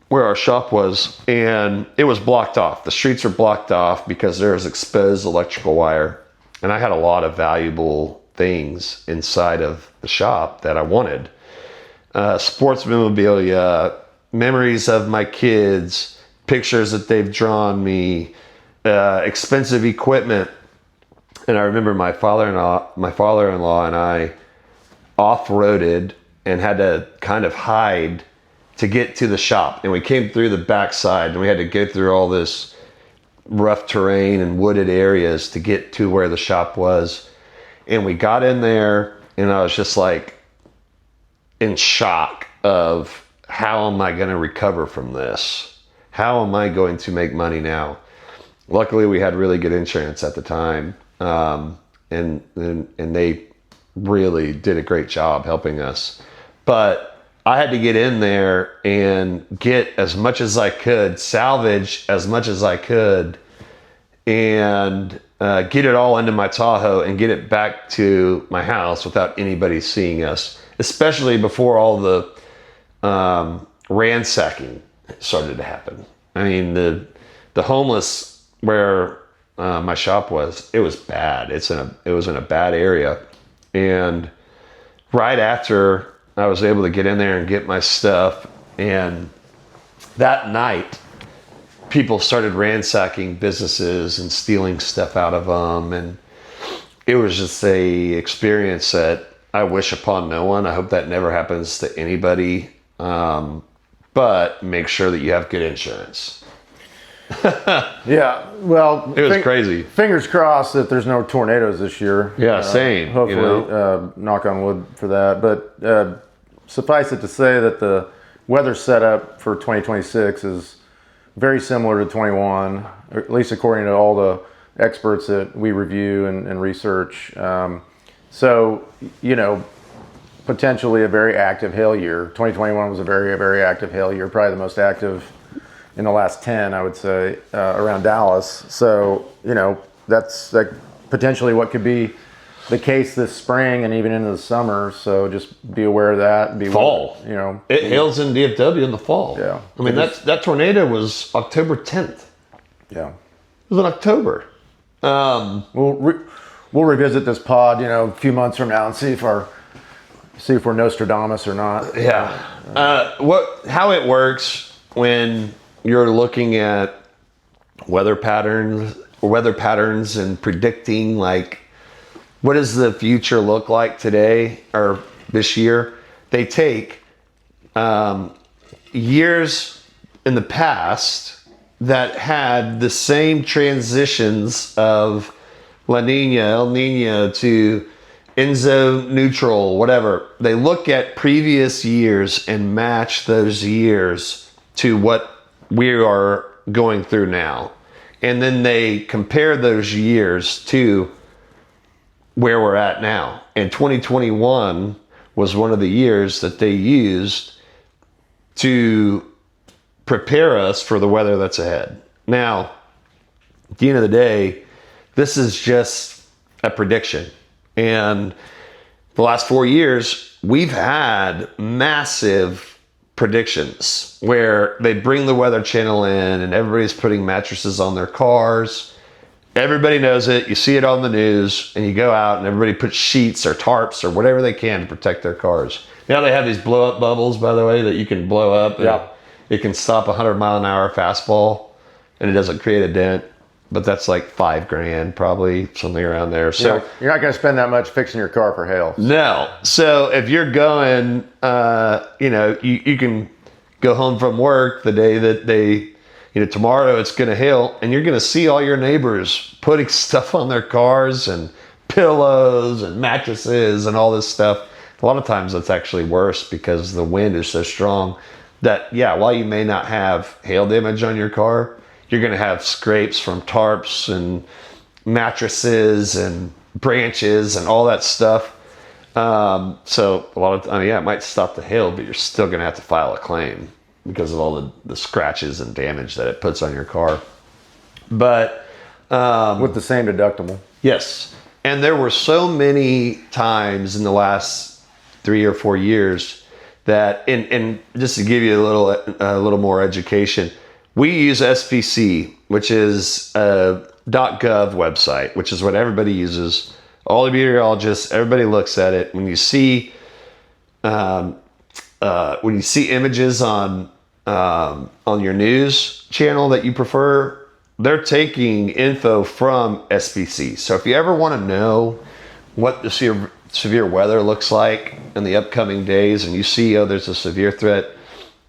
S1: where our shop was, and it was blocked off. The streets were blocked off because there was exposed electrical wire. And I had a lot of valuable things inside of the shop that I wanted. Sports memorabilia, memories of my kids, pictures that they've drawn me, expensive equipment. And I remember my father-in-law and I off-roaded and had to kind of hide to get to the shop. And we came through the backside and we had to go through all this rough terrain and wooded areas to get to where the shop was. And we got in there and I was just like in shock of how am I going to recover from this? How am I going to make money now? Luckily we had really good insurance at the time. And they really did a great job helping us. But I had to get in there and get as much as I could, salvage as much as I could, and get it all into my Tahoe and get it back to my house without anybody seeing us, especially before all the ransacking started to happen. I mean, the homeless where my shop was, it was bad. It was in a bad area. And right after I was able to get in there and get my stuff, and that night people started ransacking businesses and stealing stuff out of them, and it was just a experience that I wish upon no one. I hope that never happens to anybody, but make sure that you have good insurance.
S2: Yeah, well,
S1: it was crazy.
S2: Fingers crossed that there's no tornadoes this year.
S1: Yeah, same.
S2: Hopefully, knock on wood for that. But suffice it to say that the weather setup for 2026 is very similar to 21, at least according to all the experts that we review and research. So, potentially a very active hail year. 2021 was a very, very active hail year, probably the most active in the last 10, I would say, around Dallas. So, that's like potentially what could be the case this spring and even into the summer. So just be aware of that.
S1: Fall. It hails in DFW in the fall.
S2: Yeah.
S1: I mean, that tornado was October 10th.
S2: Yeah.
S1: It was in October.
S2: We'll revisit this pod, a few months from now and see if we're Nostradamus or not.
S1: Yeah. How it works when you're looking at weather patterns and predicting, like, what does the future look like today or this year? They take years in the past that had the same transitions of La Nina, El Nino to Enzo neutral, whatever. They look at previous years and match those years to what we are going through now. And then they compare those years to where we're at now. And 2021 was one of the years that they used to prepare us for the weather that's ahead. Now, at the end of the day, this is just a prediction. And the last 4 years, we've had massive predictions where they bring the Weather Channel in and everybody's putting mattresses on their cars. Everybody knows it. You see it on the news, and you go out and everybody puts sheets or tarps or whatever they can to protect their cars. Now they have these blow-up bubbles, by the way, that you can blow up. And it can stop a 100-mile-an-hour fastball, and it doesn't create a dent. But that's like $5,000, probably something around there. So
S2: you're not going to spend that much fixing your car for hail.
S1: No. So if you're going, you can go home from work the day that tomorrow it's going to hail, and you're going to see all your neighbors putting stuff on their cars and pillows and mattresses and all this stuff. A lot of times it's actually worse because the wind is so strong that, while you may not have hail damage on your car, you're going to have scrapes from tarps and mattresses and branches and all that stuff. So a lot of it might stop the hail, but you're still going to have to file a claim because of all the scratches and damage that it puts on your car. But
S2: with the same deductible.
S1: Yes. And there were so many times in the last 3 or 4 years that, and just to give you a little more education, we use SPC, which is a .gov website, which is what everybody uses. All the meteorologists, everybody looks at it. When you see images on your news channel that you prefer, they're taking info from SPC. So if you ever want to know what the severe weather looks like in the upcoming days, and you see, there's a severe threat,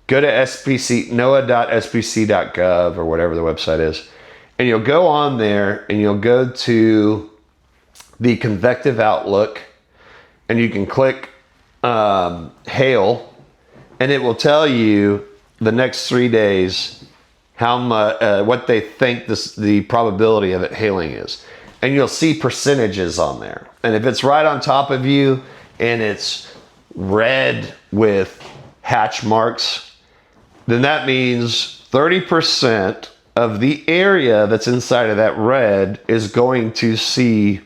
S1: go to SPC, noaa.spc.gov or whatever the website is, and you'll go on there and you'll go to the convective outlook, and you can click hail, and it will tell you the next 3 days how much, what they think the probability of it hailing is, and you'll see percentages on there. And if it's right on top of you and it's red with hatch marks, then that means 30% of the area that's inside of that red is going to see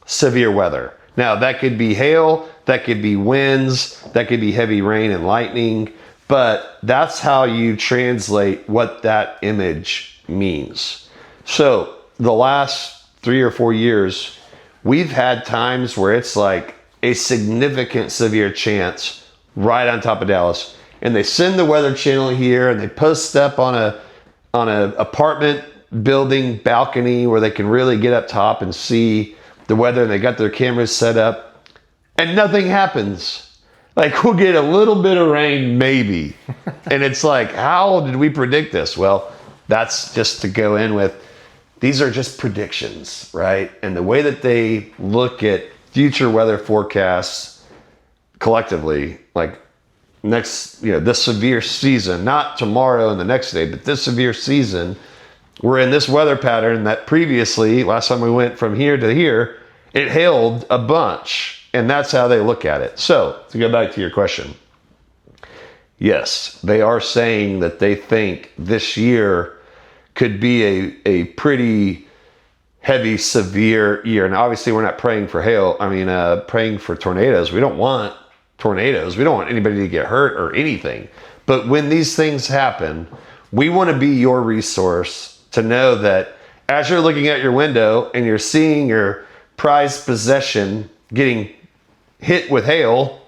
S1: severe weather. Now, that could be hail, that could be winds, that could be heavy rain and lightning, but that's how you translate what that image means. So the last 3 or 4 years, we've had times where it's like a significant severe chance right on top of Dallas. And they send the Weather Channel here, and they post up on a apartment building balcony where they can really get up top and see the weather, and they got their cameras set up, and nothing happens. Like, we'll get a little bit of rain, maybe. And it's like, how did we predict this? Well, that's just to go in with, these are just predictions, right? And the way that they look at future weather forecasts collectively, like this severe season, not tomorrow and the next day, but this severe season, we're in this weather pattern that previously, last time we went from here to here, it hailed a bunch. And that's how they look at it. So, to go back to your question, yes, they are saying that they think this year could be a pretty heavy, severe year. And obviously, we're not praying for hail. Praying for tornadoes. We don't want tornadoes. We don't want anybody to get hurt or anything. But when these things happen, we want to be your resource to know that as you're looking out your window and you're seeing your prized possession getting hit with hail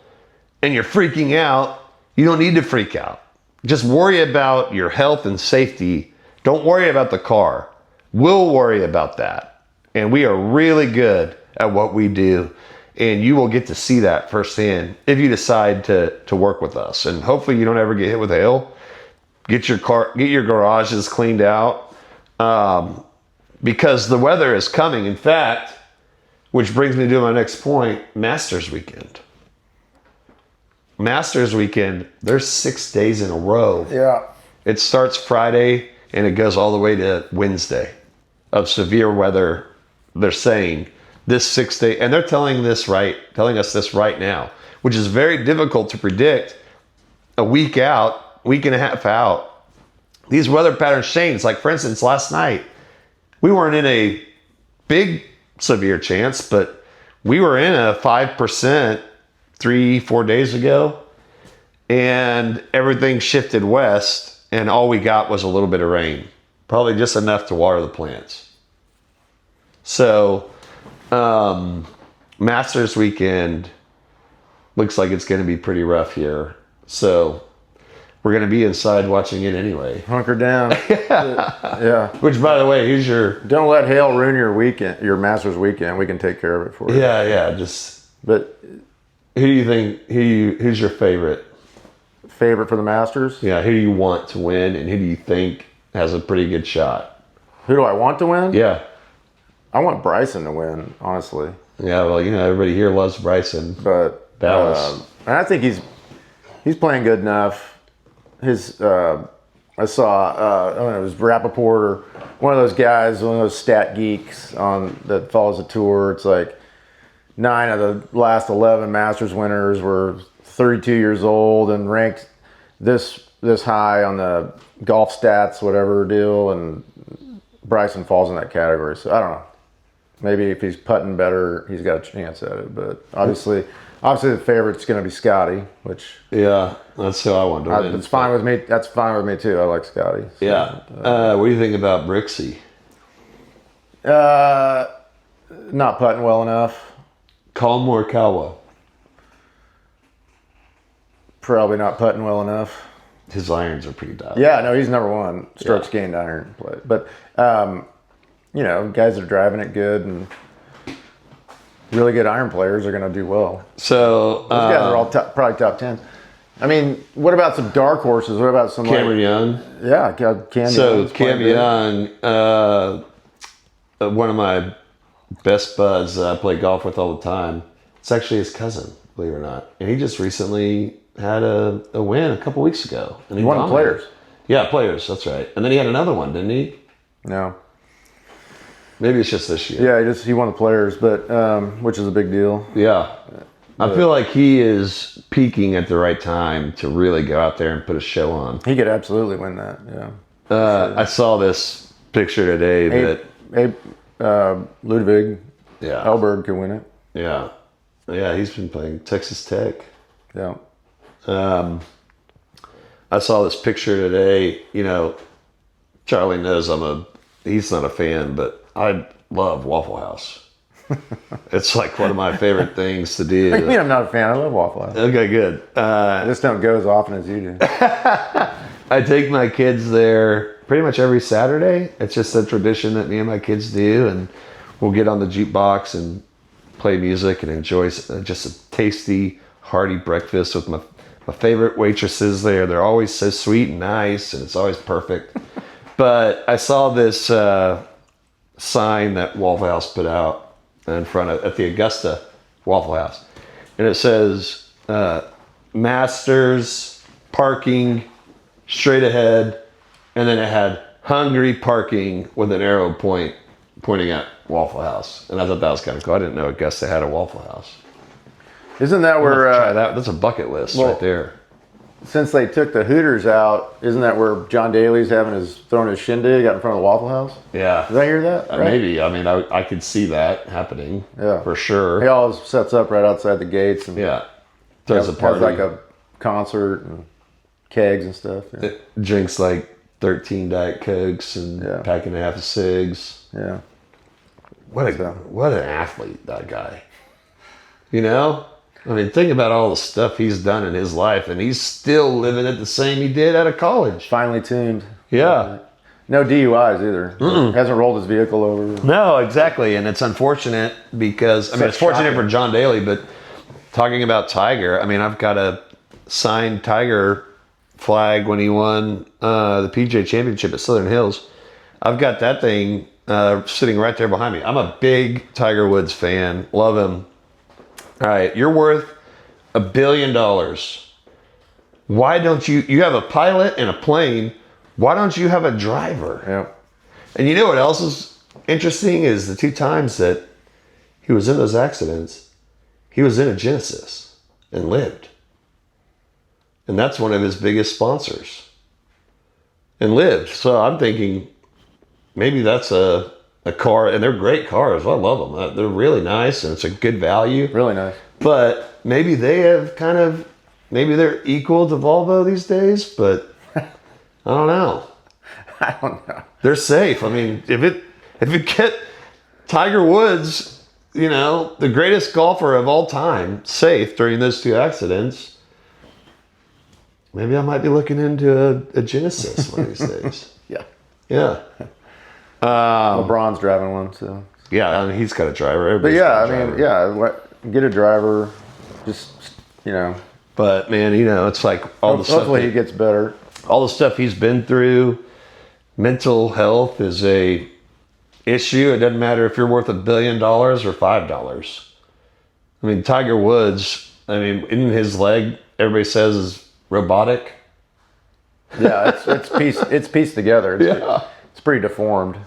S1: and you're freaking out, you don't need to freak out. Just worry about your health and safety. Don't worry about the car. We'll worry about that. And we are really good at what we do. And you will get to see that firsthand if you decide to work with us. And hopefully you don't ever get hit with hail. Get your garages cleaned out, because the weather is coming. In fact, which brings me to my next point, Masters Weekend. Masters Weekend, there's 6 days in a row.
S2: Yeah.
S1: It starts Friday and it goes all the way to Wednesday of severe weather, they're saying, this 6 day, and they're telling us this right now, which is very difficult to predict a week out, week and a half out. These weather patterns change. Like, for instance, last night, we weren't in a big severe chance, but we were in a 5% 3-4 days ago, and everything shifted west, and all we got was a little bit of rain, probably just enough to water the plants. So, Masters weekend looks like it's going to be pretty rough here. So, we're going to be inside watching it anyway.
S2: Hunker down. Yeah.
S1: Which, by the way, here's your...
S2: Don't let hail ruin your weekend, your Masters weekend. We can take care of it for you.
S1: Yeah. Just...
S2: But
S1: who do you think... Who's your favorite?
S2: Favorite for the Masters?
S1: Yeah, who do you want to win, and who do you think has a pretty good shot?
S2: Who do I want to win?
S1: Yeah.
S2: I want Bryson to win, honestly.
S1: Yeah, well, everybody here loves Bryson.
S2: But
S1: Dallas.
S2: And I think he's playing good enough. I saw, I don't know, it was Rappaport or one of those guys, one of those stat geeks that follows the tour. It's like 9 of the last 11 Masters winners were 32 years old and ranked this high on the golf stats, whatever deal, and Bryson falls in that category. So I don't know. Maybe if he's putting better, he's got a chance at it. But obviously the favorite's going to be Scotty, which
S1: that's who I want to win.
S2: It's fine with me. That's fine with me too. I like Scotty. So,
S1: yeah. What do you think about Brixie?
S2: Not putting well enough.
S1: Calm or Kawa?
S2: Probably not putting well enough.
S1: His irons are pretty dialed.
S2: Yeah, no, he's number one strokes gained iron play. But guys that are driving it good and really good iron players are going to do well.
S1: So
S2: those guys are all probably top 10. I mean, what about some dark horses? What about some
S1: Cameron Young?
S2: Yeah, Cam.
S1: So Cam Young, one of my best buds that I play golf with all the time. It's actually his cousin, believe it or not, and he just recently had a win a couple weeks ago. And
S2: he won the Players.
S1: Yeah, Players. That's right. And then he had another one, didn't he?
S2: No.
S1: Maybe it's just this year.
S2: Yeah, he won the Players, but which is a big deal.
S1: Yeah. I feel like he is peaking at the right time to really go out there and put a show on.
S2: He could absolutely win that, yeah.
S1: I saw this picture today
S2: Ludwig
S1: Yeah.
S2: Elberg can win it.
S1: Yeah. Yeah, he's been playing Texas Tech.
S2: Yeah.
S1: I saw this picture today. Charlie knows he's not a fan, but I love Waffle House. It's like one of my favorite things to do.
S2: What do you mean I'm not a fan? I love Waffle House.
S1: Okay, good.
S2: I just don't go as often as you do.
S1: I take my kids there pretty much every Saturday. It's just a tradition that me and my kids do, and we'll get on the jukebox and play music and enjoy just a tasty, hearty breakfast with my favorite waitresses there. They're always so sweet and nice, and it's always perfect. But I saw this sign that Waffle House put out in front of at the Augusta Waffle House, and it says Masters parking straight ahead, and then it had hungry parking with an arrow pointing at Waffle House, and I thought that was kind of cool. I didn't know Augusta had a Waffle House.
S2: Isn't that where
S1: try that? That's a bucket list right there.
S2: Since they took the Hooters out, isn't that where John Daly's throwing his shindig out in front of the Waffle House?
S1: Yeah.
S2: Did I hear that? Right?
S1: Maybe. I mean, I could see that happening.
S2: Yeah.
S1: For sure.
S2: He always sets up right outside the gates and
S1: Throws a party.
S2: Has like a concert and kegs and stuff. Yeah.
S1: It drinks like 13 Diet Cokes and pack and a half of cigs.
S2: Yeah.
S1: What an athlete, that guy. I mean, think about all the stuff he's done in his life, and he's still living it the same he did out of college.
S2: Finely tuned.
S1: Yeah.
S2: No DUIs either. Hasn't rolled his vehicle over.
S1: No, exactly. And it's unfortunate because, it's fortunate for John Daly, but talking about Tiger, I've got a signed Tiger flag when he won the PGA Championship at Southern Hills. I've got that thing sitting right there behind me. I'm a big Tiger Woods fan. Love him. All right, you're worth $1 billion. Why don't you have a pilot and a plane, why don't you have a driver?
S2: Yeah.
S1: And you know what else is interesting is the two times that he was in those accidents. He was in a Genesis and lived. And that's one of his biggest sponsors. And lived. So I'm thinking maybe that's a car, and they're great cars. I love them. They're really nice, and it's a good value.
S2: Really nice.
S1: But maybe they have maybe they're equal to Volvo these days, but I don't know.
S2: I don't know.
S1: They're safe. I mean, if you get Tiger Woods, the greatest golfer of all time, safe during those two accidents, maybe I might be looking into a Genesis one of these days.
S2: Yeah.
S1: Yeah.
S2: LeBron's driving one, so.
S1: Yeah, I mean, he's got a driver.
S2: But get a driver. Just,
S1: But man, it's like all the stuff.
S2: Hopefully he gets better.
S1: All the stuff he's been through. Mental health is a issue. It doesn't matter if you're worth $1 billion or $5. I mean, Tiger Woods. I mean, in his leg, everybody says is robotic.
S2: Yeah, it's pieced together. It's pretty deformed.